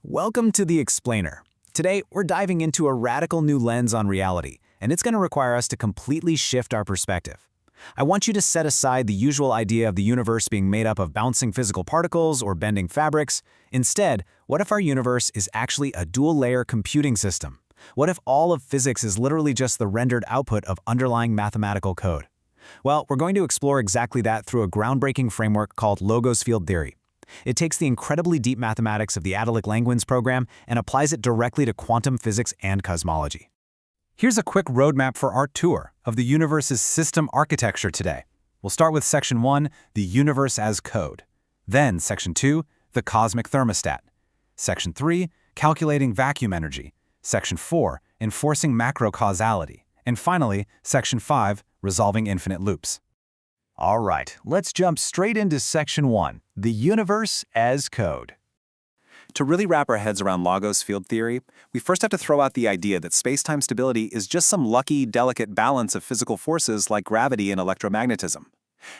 Welcome to The Explainer. Today, we're diving into a radical new lens on reality, and it's going to require us to completely shift our perspective. I want you to set aside the usual idea of the universe being made up of bouncing physical particles or bending fabrics. Instead, what if our universe is actually a dual-layer computing system? What if all of physics is literally just the rendered output of underlying mathematical code? Well, we're going to explore exactly that through a groundbreaking framework called Logos field theory. It takes the incredibly deep mathematics of the Adelic Langlands Program and applies it directly to quantum physics and cosmology. Here's a quick roadmap for our tour of the universe's system architecture today. We'll start with Section 1, the universe as code. Then Section 2, the cosmic thermostat. Section 3, calculating vacuum energy. Section 4, enforcing macro-causality. And finally, Section 5, resolving infinite loops. All right, let's jump straight into Section 1, the universe as code. To really wrap our heads around Logos field theory, we first have to throw out the idea that spacetime stability is just some lucky, delicate balance of physical forces like gravity and electromagnetism.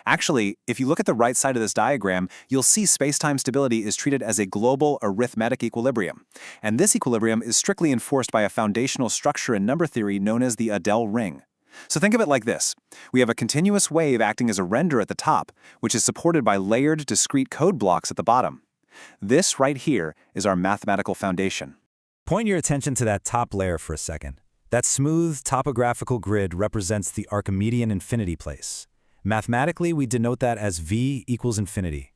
Actually, if you look at the right side of this diagram, you'll see spacetime stability is treated as a global arithmetic equilibrium. And this equilibrium is strictly enforced by a foundational structure in number theory known as the Adel ring. So think of it like this. We have a continuous wave acting as a render at the top, which is supported by layered, discrete code blocks at the bottom. This right here is our mathematical foundation. Point your attention to that top layer for a second. That smooth topographical grid represents the Archimedean infinity place. Mathematically, we denote that as V equals infinity.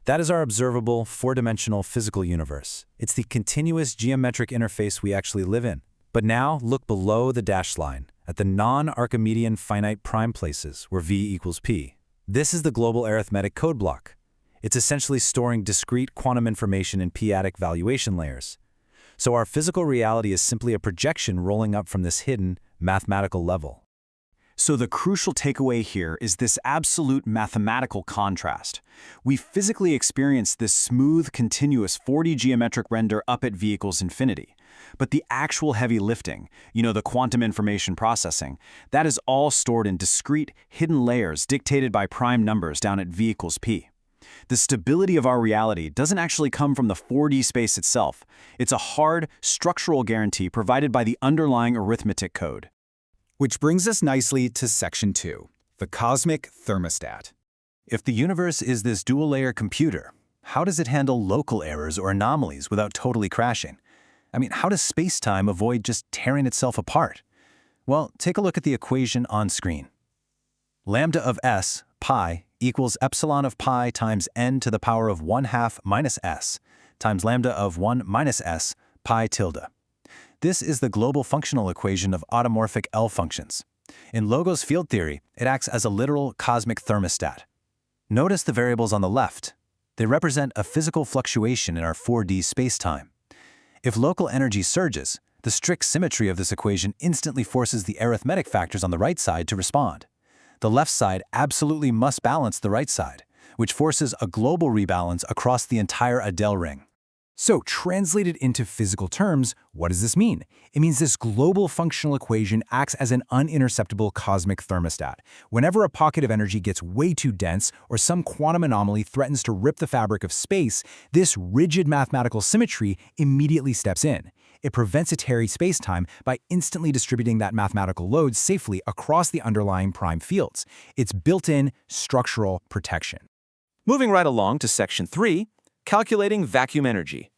That is our observable, four-dimensional physical universe. It's the continuous geometric interface we actually live in. But now, look below the dashed line, at the non-Archimedean finite prime places, where V equals P. This is the global arithmetic code block. It's essentially storing discrete quantum information in p-adic valuation layers. So our physical reality is simply a projection rolling up from this hidden, mathematical level. So the crucial takeaway here is this absolute mathematical contrast. We physically experience this smooth, continuous 4D geometric render up at V equals infinity. But the actual heavy lifting, the quantum information processing, that is all stored in discrete, hidden layers dictated by prime numbers down at V equals P. The stability of our reality doesn't actually come from the 4D space itself. It's a hard, structural guarantee provided by the underlying arithmetic code. Which brings us nicely to Section 2, the cosmic thermostat. If the universe is this dual-layer computer, how does it handle local errors or anomalies without totally crashing? How does space-time avoid just tearing itself apart? Well, take a look at the equation on screen. Lambda of s, pi, equals epsilon of pi times n to the power of 1/2 minus s, times lambda of 1 minus s, pi tilde. This is the global functional equation of automorphic L functions. In Logos field theory, it acts as a literal cosmic thermostat. Notice the variables on the left. They represent a physical fluctuation in our 4D spacetime. If local energy surges, the strict symmetry of this equation instantly forces the arithmetic factors on the right side to respond. The left side absolutely must balance the right side, which forces a global rebalance across the entire Adel ring. So, translated into physical terms, what does this mean? It means this global functional equation acts as an uninterceptable cosmic thermostat. Whenever a pocket of energy gets way too dense or some quantum anomaly threatens to rip the fabric of space, this rigid mathematical symmetry immediately steps in. It prevents a tarry spacetime by instantly distributing that mathematical load safely across the underlying prime fields. It's built-in structural protection. Moving right along to Section 3, calculating vacuum energy.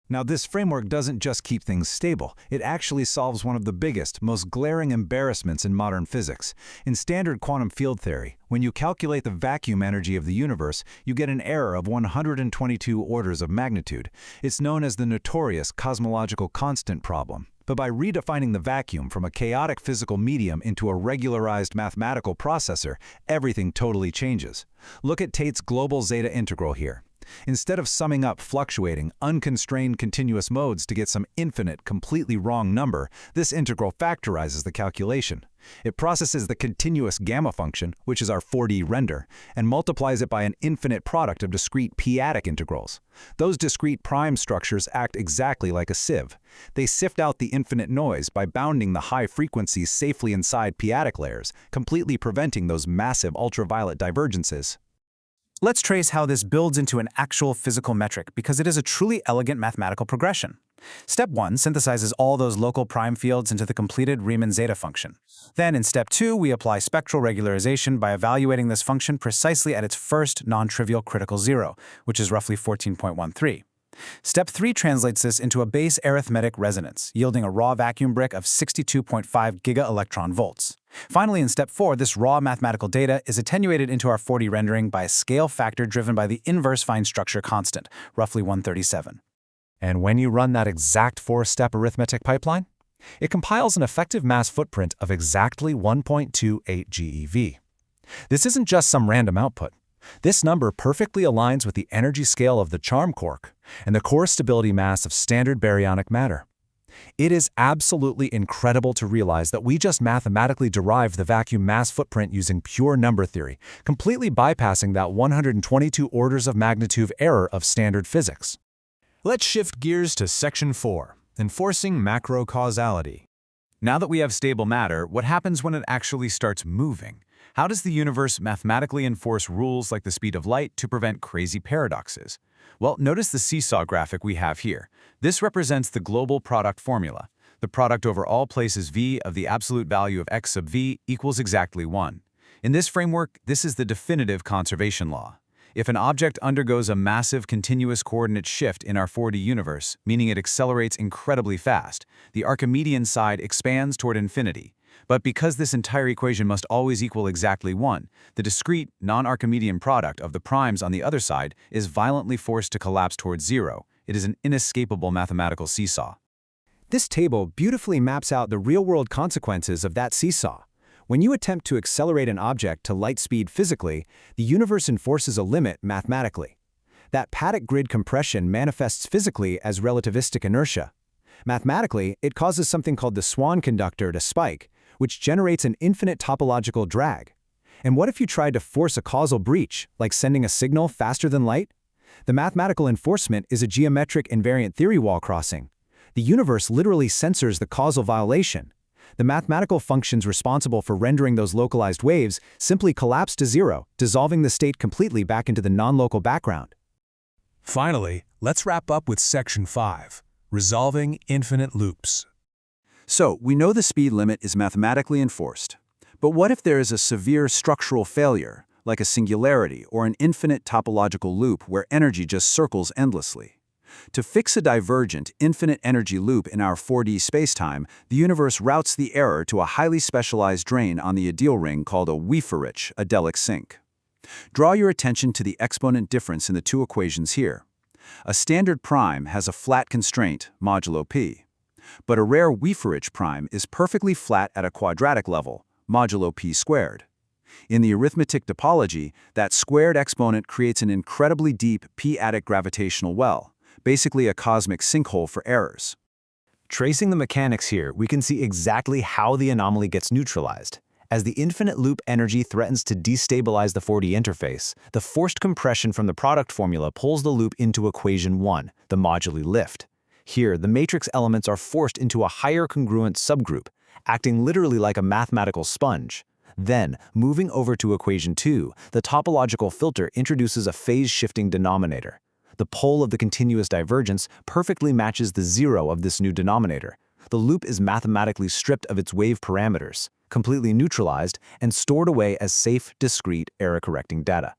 Now, this framework doesn't just keep things stable. It actually solves one of the biggest, most glaring embarrassments in modern physics. In standard quantum field theory, when you calculate the vacuum energy of the universe, you get an error of 122 orders of magnitude. It's known as the notorious cosmological constant problem. But by redefining the vacuum from a chaotic physical medium into a regularized mathematical processor, everything totally changes. Look at Tate's global zeta integral here. Instead of summing up fluctuating, unconstrained continuous modes to get some infinite, completely wrong number, this integral factorizes the calculation. It processes the continuous gamma function, which is our 4D render, and multiplies it by an infinite product of discrete p-adic integrals. Those discrete prime structures act exactly like a sieve. They sift out the infinite noise by bounding the high frequencies safely inside p-adic layers, completely preventing those massive ultraviolet divergences. Let's trace how this builds into an actual physical metric because it is a truly elegant mathematical progression. Step 1 synthesizes all those local prime fields into the completed Riemann zeta function. Then in step 2, we apply spectral regularization by evaluating this function precisely at its first non-trivial critical zero, which is roughly 14.13. Step 3 translates this into a base arithmetic resonance, yielding a raw vacuum brick of 62.5 giga-electron volts. Finally, in step 4, this raw mathematical data is attenuated into our 4D rendering by a scale factor driven by the inverse fine structure constant, roughly 137. And when you run that exact 4-step arithmetic pipeline, it compiles an effective mass footprint of exactly 1.28 GeV. This isn't just some random output. This number perfectly aligns with the energy scale of the charm quark and the core stability mass of standard baryonic matter. It is absolutely incredible to realize that we just mathematically derived the vacuum mass footprint using pure number theory, completely bypassing that 122 orders of magnitude error of standard physics. Let's shift gears to Section 4, Enforcing Macro-Causality. Now that we have stable matter, what happens when it actually starts moving? How does the universe mathematically enforce rules like the speed of light to prevent crazy paradoxes? Well, notice the seesaw graphic we have here. This represents the global product formula. The product over all places v of the absolute value of x sub v equals exactly 1. In this framework, this is the definitive conservation law. If an object undergoes a massive continuous coordinate shift in our 4D universe, meaning it accelerates incredibly fast, the Archimedean side expands toward infinity. But because this entire equation must always equal exactly 1, the discrete, non-Archimedean product of the primes on the other side is violently forced to collapse towards 0. It is an inescapable mathematical seesaw. This table beautifully maps out the real-world consequences of that seesaw. When you attempt to accelerate an object to light speed physically, the universe enforces a limit mathematically. That Paddock grid compression manifests physically as relativistic inertia. Mathematically, it causes something called the Swan conductor to spike, which generates an infinite topological drag. And what if you tried to force a causal breach, like sending a signal faster than light? The mathematical enforcement is a geometric invariant theory wall crossing. The universe literally censors the causal violation. The mathematical functions responsible for rendering those localized waves simply collapse to 0, dissolving the state completely back into the non-local background. Finally, let's wrap up with Section 5, Resolving Infinite Loops. So, we know the speed limit is mathematically enforced. But what if there is a severe structural failure, like a singularity or an infinite topological loop where energy just circles endlessly? To fix a divergent, infinite energy loop in our 4D spacetime, the universe routes the error to a highly specialized drain on the ideal ring called a Wieferich Adelic sink. Draw your attention to the exponent difference in the two equations here. A standard prime has a flat constraint, modulo p. But a rare Wieferich prime is perfectly flat at a quadratic level, modulo p squared. In the arithmetic topology, that squared exponent creates an incredibly deep p-adic gravitational well, basically a cosmic sinkhole for errors. Tracing the mechanics here, we can see exactly how the anomaly gets neutralized. As the infinite loop energy threatens to destabilize the 4D interface, the forced compression from the product formula pulls the loop into equation 1, the moduli lift. Here, the matrix elements are forced into a higher congruent subgroup, acting literally like a mathematical sponge. Then, moving over to equation 2, the topological filter introduces a phase-shifting denominator. The pole of the continuous divergence perfectly matches the 0 of this new denominator. The loop is mathematically stripped of its wave parameters, completely neutralized, and stored away as safe, discrete, error-correcting data.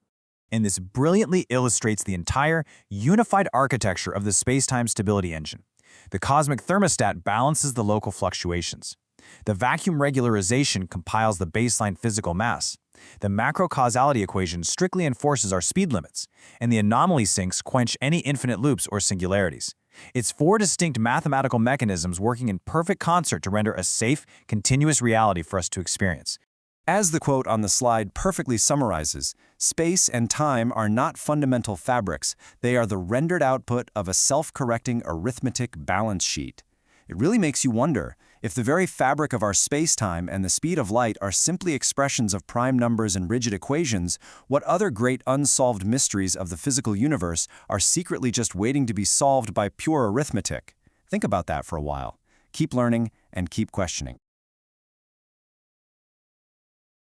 And this brilliantly illustrates the entire unified architecture of the spacetime stability engine. The cosmic thermostat balances the local fluctuations. The vacuum regularization compiles the baseline physical mass. The macro-causality equation strictly enforces our speed limits, and the anomaly sinks quench any infinite loops or singularities. It's 4 distinct mathematical mechanisms working in perfect concert to render a safe, continuous reality for us to experience. As the quote on the slide perfectly summarizes, space and time are not fundamental fabrics. They are the rendered output of a self-correcting arithmetic balance sheet. It really makes you wonder, if the very fabric of our spacetime and the speed of light are simply expressions of prime numbers and rigid equations, what other great unsolved mysteries of the physical universe are secretly just waiting to be solved by pure arithmetic? Think about that for a while. Keep learning and keep questioning.